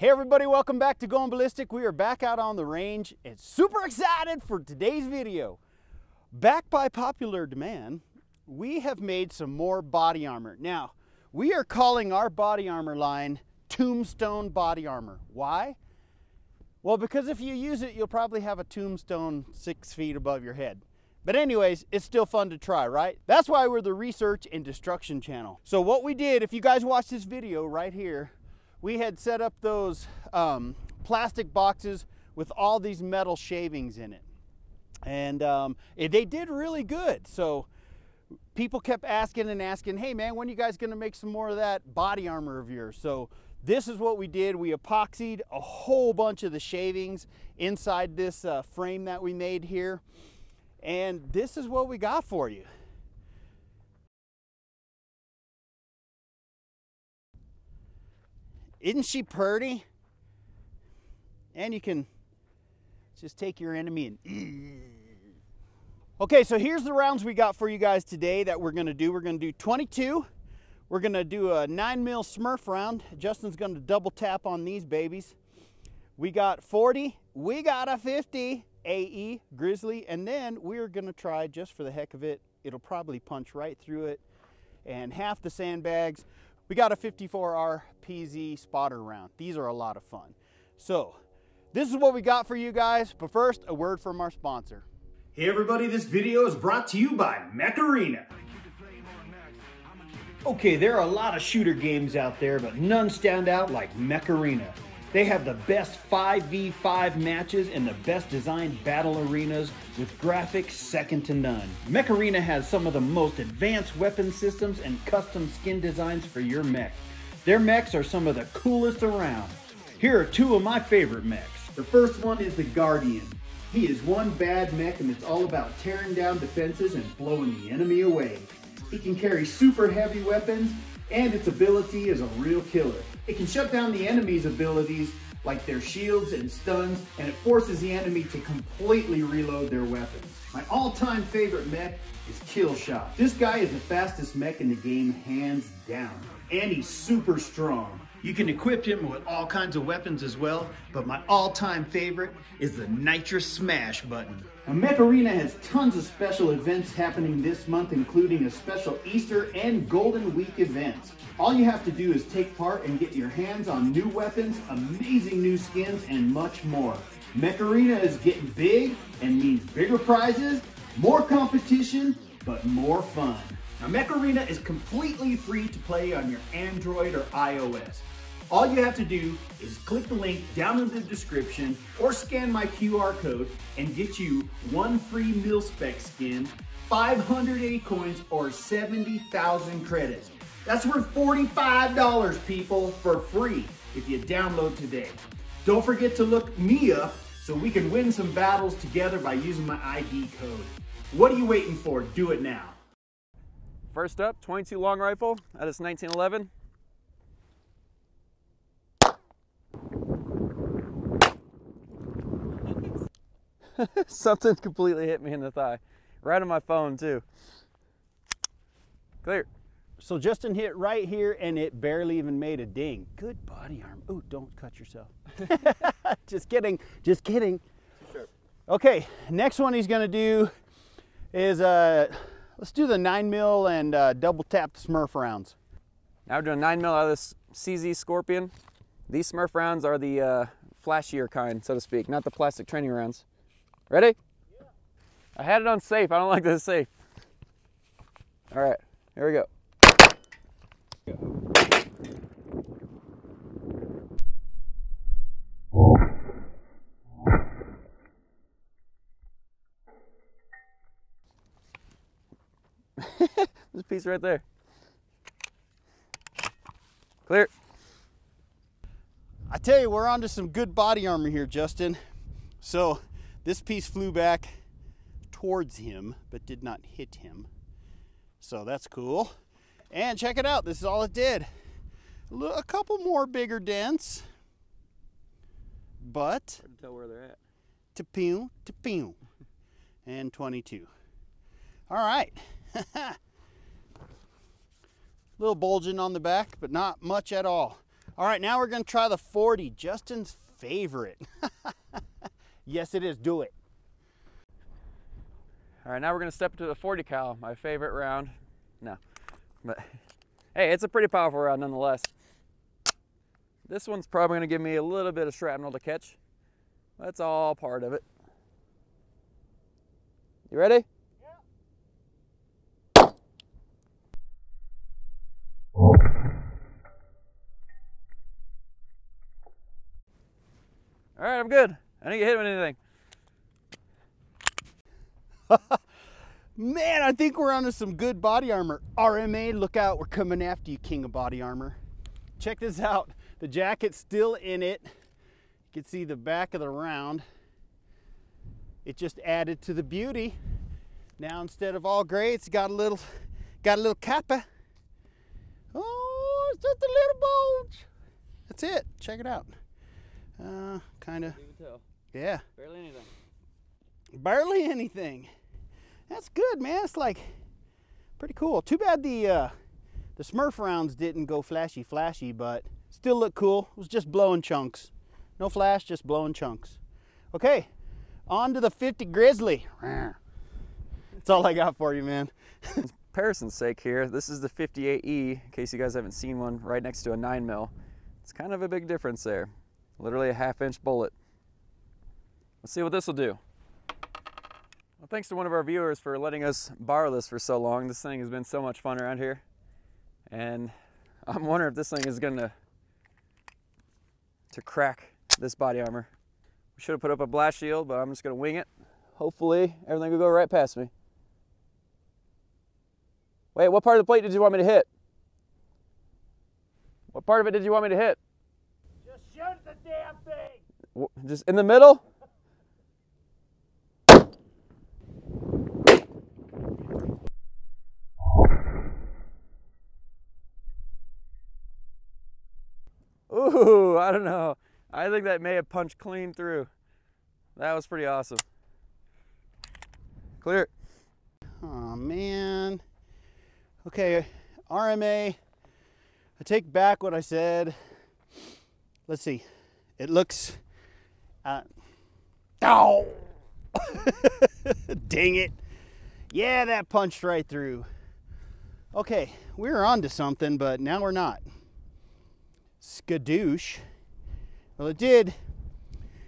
Hey everybody, welcome back to Going Ballistic. We are back out on the range and super excited for today's video. Back by popular demand, we have made some more body armor. Now, we are calling our body armor line Tombstone Body Armor. Why? Well, because if you use it, you'll probably have a tombstone 6 feet above your head. But anyways, it's still fun to try, right? That's why we're the Research and Destruction channel. So what we did, if you guys watch this video right here, we had set up those plastic boxes with all these metal shavings in it. And they did really good. So people kept asking and asking, hey man, when are you guys gonna make some more of that body armor of yours? So this is what we did. We epoxied a whole bunch of the shavings inside this frame that we made here. And this is what we got for you. Isn't she pretty? And you can just take your enemy and... Okay, so here's the rounds we got for you guys today that we're gonna do. We're gonna do 22. We're gonna do a 9mm Smurf round. Justin's gonna double tap on these babies. We got 40. We got a 50 AE Grizzly. And then we're gonna try, just for the heck of it, it'll probably punch right through it. And half the sandbags. We got a 54R PZ spotter round. These are a lot of fun. So this is what we got for you guys, but first, a word from our sponsor. Hey everybody, this video is brought to you by MECHS. Okay, there are a lot of shooter games out there, but none stand out like MECHS. They have the best 5v5 matches and the best designed battle arenas with graphics second to none. MECHS has some of the most advanced weapon systems and custom skin designs for your mech. Their mechs are some of the coolest around. Here are two of my favorite mechs. The first one is the Guardian. He is one bad mech and it's all about tearing down defenses and blowing the enemy away. He can carry super heavy weapons and its ability is a real killer. It can shut down the enemy's abilities like their shields and stuns, and it forces the enemy to completely reload their weapons. My all-time favorite mech is Killshot. This guy is the fastest mech in the game, hands down. And he's super strong. You can equip him with all kinds of weapons as well, but my all-time favorite is the Nitrous Smash button. Now, MECHS has tons of special events happening this month, including a special Easter and Golden Week events. All you have to do is take part and get your hands on new weapons, amazing new skins, and much more. MECHS is getting big and means bigger prizes, more competition, but more fun. Now, MECHS is completely free to play on your Android or iOS. All you have to do is click the link down in the description or scan my QR code and get you one free mil-spec skin, 500 coins, or 70,000 credits. That's worth $45, people, for free if you download today. Don't forget to look me up so we can win some battles together by using my ID code. What are you waiting for? Do it now. First up, 22 long rifle. That is 1911. Something completely hit me in the thigh. Right on my phone too. Clear. So Justin hit right here and it barely even made a ding. Good body armor. Oh, don't cut yourself. Just kidding, just kidding. Sure. Okay, next one he's gonna do is, let's do the 9mm and double tap Smurf rounds. Now we're doing 9mm out of this CZ Scorpion. These Smurf rounds are the flashier kind, so to speak, not the plastic training rounds. Ready? Yeah. I had it on safe. I don't like this safe. All right, here we go. This piece right there. Clear. I tell you, we're on to some good body armor here, Justin. So this piece flew back towards him, but did not hit him. So that's cool. And check it out, this is all it did. A couple more bigger dents, but Hard to tell where they're at. Ta-pew, and 22. All right. Little bulging on the back, but not much at all. All right, now we're gonna try the 40, Justin's favorite. Yes, it is, do it. All right, now we're gonna step into the 40 cal, my favorite round. No, but hey, it's a pretty powerful round nonetheless. This one's probably gonna give me a little bit of shrapnel to catch. That's all part of it. You ready? Yeah. All right, I'm good. I didn't get hit with anything. Man, I think we're onto some good body armor. RMA, look out, we're coming after you, king of body armor. Check this out. The jacket's still in it. You can see the back of the round. It just added to the beauty. Now instead of all gray, it's got a little kappa. Oh, it's just a little bulge. That's it. Check it out. Kind of. Yeah. Barely anything. Barely anything. That's good, man. It's like pretty cool. Too bad the Smurf rounds didn't go flashy, but still look cool. It was just blowing chunks. No flash, just blowing chunks. Okay, on to the 50 Grizzly. That's all I got for you, man. For comparison's sake here, this is the 58E, in case you guys haven't seen one, right next to a 9mm. It's kind of a big difference there. Literally a 1/2-inch bullet. Let's see what this will do. Well, thanks to one of our viewers for letting us borrow this for so long. This thing has been so much fun around here. And I'm wondering if this thing is gonna crack this body armor. We should have put up a blast shield, but I'm just gonna wing it. Hopefully everything will go right past me. Wait, what part of the plate did you want me to hit? What part of it did you want me to hit? Just shoot the damn thing! Just in the middle? Ooh, I don't know. I think that may have punched clean through. That was pretty awesome. Clear. Oh man. Okay, RMA. I take back what I said. Let's see. It looks. Ow! Dang it. Yeah, that punched right through. Okay, we were on to something, but now we're not. Skadoosh. Well, it did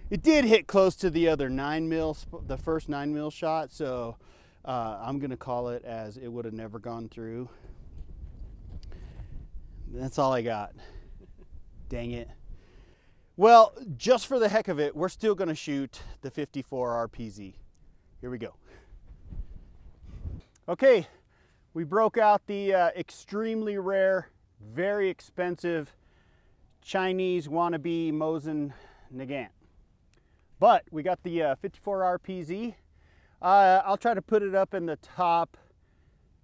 hit close to the other 9mm, the first 9mm shot, so I'm gonna call it as it would have never gone through. That's all I got. Dang it. Well, just for the heck of it, we're still gonna shoot the 54 RPZ. Here we go. Okay, we broke out the extremely rare, very expensive Chinese wannabe Mosin Nagant. But we got the 54 RPZ. I'll try to put it up in the top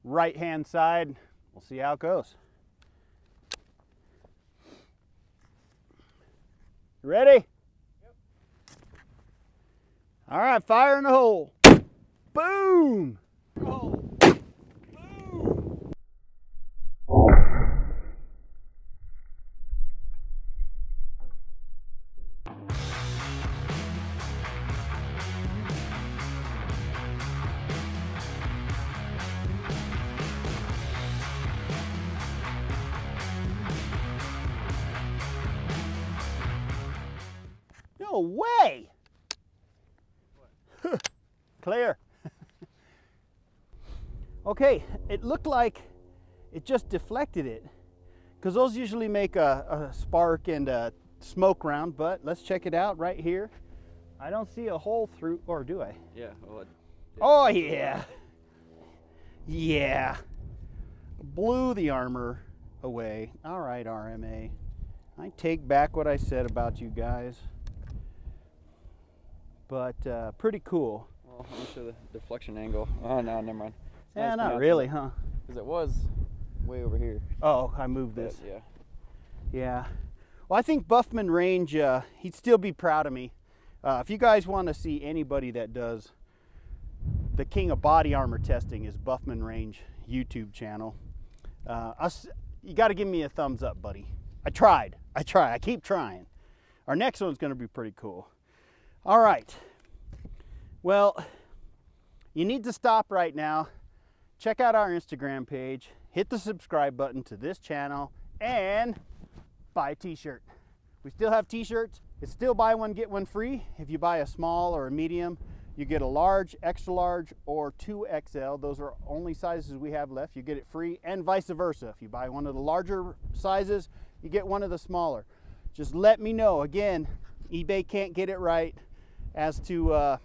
right-hand side. We'll see how it goes. You ready? Yep. All right, fire in the hole. Boom! Boom! No way! Clear. Okay, it looked like it just deflected it, because those usually make a spark and a smoke round, but let's check it out right here. I don't see a hole through, or do I? Yeah. Well, oh yeah. Yeah. Blew the armor away. All right, RMA. I take back what I said about you guys. But pretty cool. Well, let me show the deflection angle. Oh no, never mind. Yeah, not really, huh? Because it was way over here. Oh, I moved this. But, yeah. Yeah. Well, I think Buffman Range, he'd still be proud of me. If you guys want to see anybody that does the king of body armor testing, is Buffman Range YouTube channel. You got to give me a thumbs up, buddy. I keep trying. Our next one's going to be pretty cool. All right. Well, you need to stop right now. Check out our Instagram page. Hit the subscribe button to this channel and buy a t-shirt. We still have t-shirts. It's still buy one, get one free. If you buy a small or a medium, you get a large, extra large, or 2XL. Those are only sizes we have left. You get it free, and vice versa. If you buy one of the larger sizes, you get one of the smaller. Just let me know. Again, eBay can't get it right as to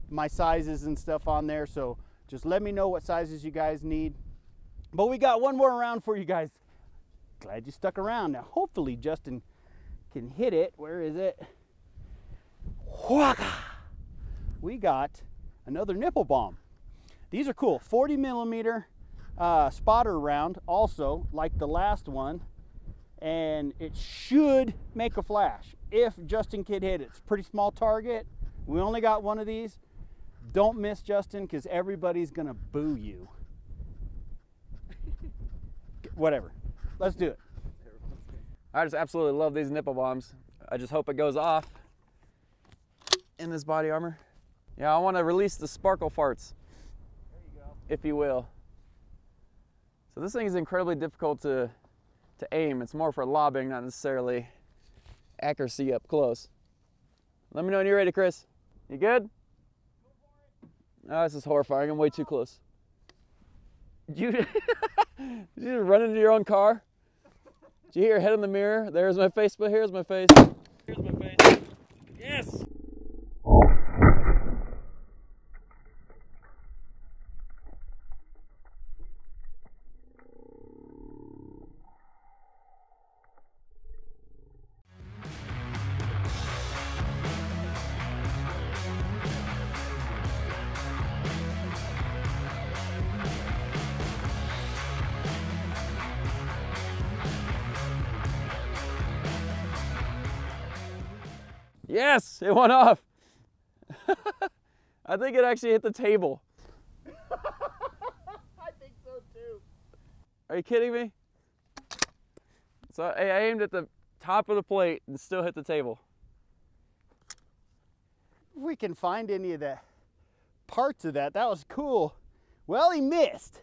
my sizes and stuff on there, so just let me know what sizes you guys need. But we got one more round for you guys. Glad you stuck around. Now, hopefully Justin can hit it. Where is it? Whaka! We got another nipple bomb. These are cool. 40 millimeter spotter round, also like the last one, and it should make a flash if Justin can hit it. It's a pretty small target. We only got one of these. Don't miss, Justin, because everybody's gonna boo you. Whatever. Let's do it. I just absolutely love these nipple bombs. I just hope it goes off in this body armor. Yeah, I want to release the sparkle farts, There you go. if you will. So this thing is incredibly difficult to aim. It's more for lobbing, not necessarily accuracy up close. Let me know when you're ready, Chris. You good? Go for it. Oh, this is horrifying. I'm way too close. Did you just run into your own car? Did you hear your head in the mirror? There's my face, but here's my face. Here's my face. Yes! Yes, it went off. I think it actually hit the table. I think so too. Are you kidding me? So I aimed at the top of the plate and still hit the table. If we can find any of the parts of that, that was cool. Well, he missed.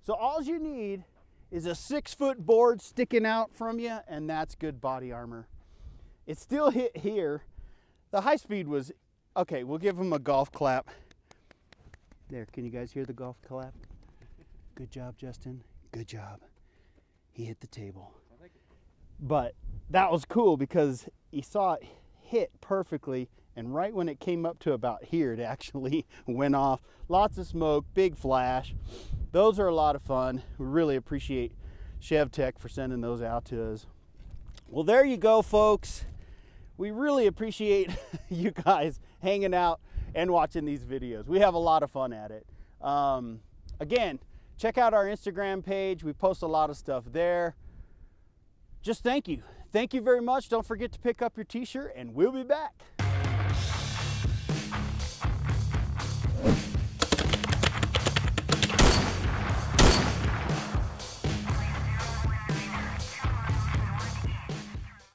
So all you need is a 6-foot board sticking out from you, and that's good body armor. It still hit here. The high speed was, okay, we'll give him a golf clap. There, can you guys hear the golf clap? Good job, Justin. Good job. He hit the table. But that was cool because you saw it hit perfectly, and right when it came up to about here, it actually went off. Lots of smoke, big flash. Those are a lot of fun. We really appreciate Chev Tech for sending those out to us. Well, there you go, folks. We really appreciate you guys hanging out and watching these videos. We have a lot of fun at it. Again, check out our Instagram page. We post a lot of stuff there. Just thank you. Thank you very much. Don't forget to pick up your t-shirt, and we'll be back.